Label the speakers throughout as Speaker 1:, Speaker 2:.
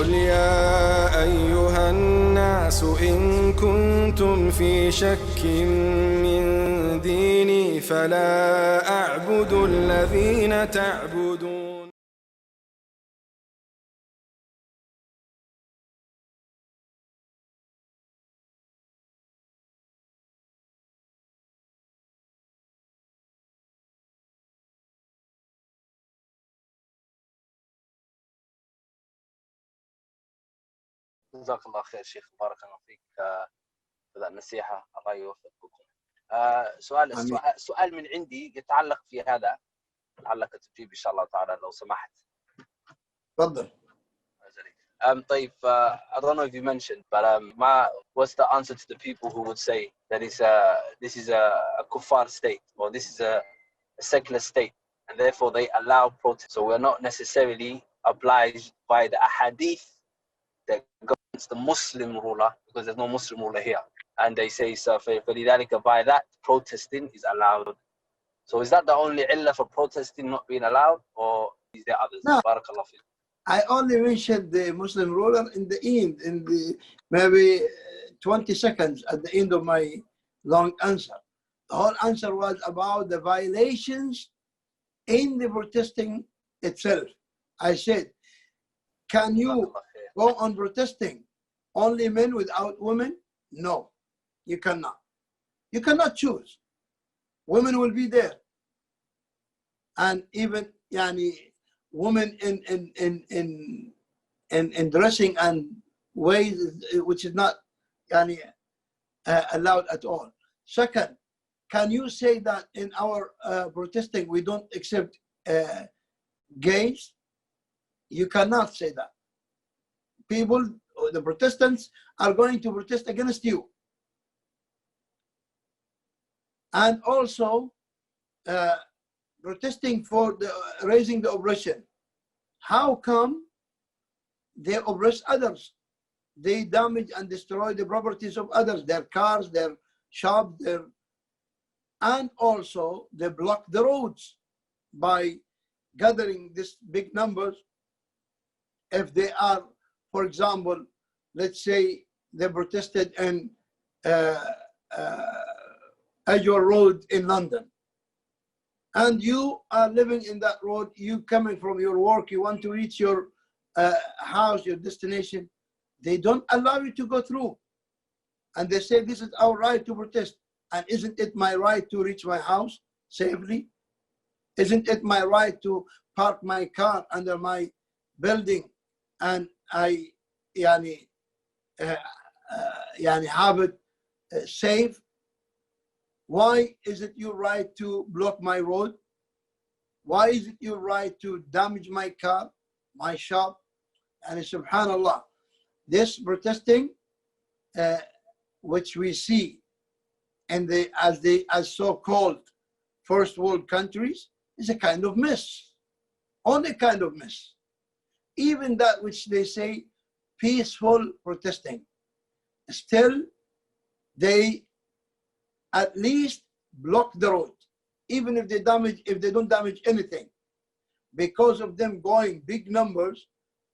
Speaker 1: قل يا أيها الناس إن كنتم في شك من ديني فلا أعبد الذين تعبدون.
Speaker 2: جزاك الله خير شيخ، بارك الله فيك for that نصيحة. الله يوفقكم. سؤال من عندي يتعلق في هذا، لعلك تجيب إن شاء الله تعالى لو سمحت.
Speaker 3: تفضل.
Speaker 2: طيب, I don't know if you mentioned, but what's the answer to the people who would say that this is a kuffar state, or this is a secular state, and therefore they allow protest? So we're not necessarily obliged by the ahadith that go against the Muslim ruler, because there's no Muslim ruler here. And they say, so فَلِذَلِكَ, by that, protesting is allowed. So is that the only illah for protesting not being allowed, or is there others?
Speaker 3: No.
Speaker 2: Barakallah fiik.
Speaker 3: I only mentioned the Muslim ruler in the end, in the maybe 20 seconds at the end of my long answer. The whole answer was about the violations in the protesting itself. I said, can you go on protesting only men without women? No, you cannot. You cannot choose. Women will be there. And even women in dressing and ways which is not allowed at all. Second, can you say that in our protesting we don't accept gays? You cannot say that. People, the Protestants, are going to protest against you. And also protesting for raising the oppression. How come they oppress others? They damage and destroy the properties of others, their cars, their shops, and also they block the roads by gathering this big numbers. If they are, for example, let's say they protested in Edgware Road in London, and you are living in that road, you coming from your work, you want to reach your house, your destination, they don't allow you to go through. And they say, this is our right to protest. And isn't it my right to reach my house safely? Isn't it my right to park my car under my building and I have it safe? Why is it your right to block my road? Why is it your right to damage my car, my shop? And subhanallah, this protesting, which we see in as so-called first world countries, is a kind of mess. Only kind of mess. Even that which they say peaceful protesting, still they at least block the road, even if they don't damage anything. Because of them going big numbers,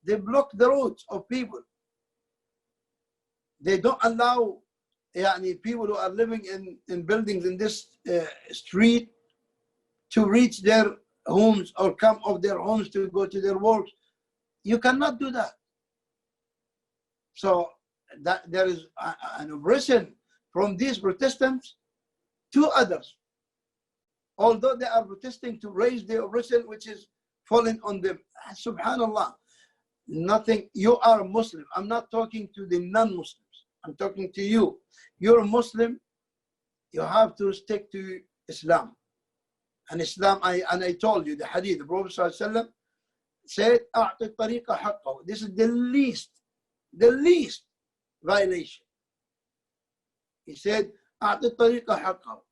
Speaker 3: they block the roads of people. They don't allow people who are living in buildings in this street to reach their homes or come off their homes to go to their work. You cannot do that. So that there is an oppression from these Protestants to others, although they are protesting to raise the oppression which is falling on them. Subhanallah, nothing. You are a Muslim. I'm not talking to the non-Muslims. I'm talking to you. You're a Muslim. You have to stick to Islam. And Islam, I told you the hadith. The Prophet ﷺ said, أعطِ الطريق حقه. This is the least violation. He said, أعطِ الطريق حقه.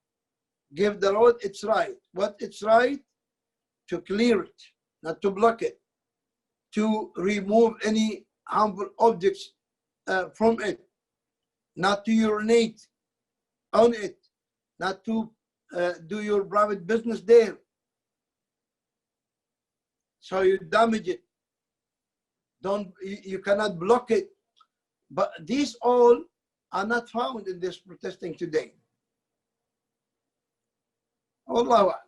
Speaker 3: Give the road its right. What its right? To clear it, not to block it. To remove any harmful objects from it. Not to urinate on it. Not to do your private business there. So you damage it. You cannot block it. But these all are not found in this protesting today. Allahu A'lam.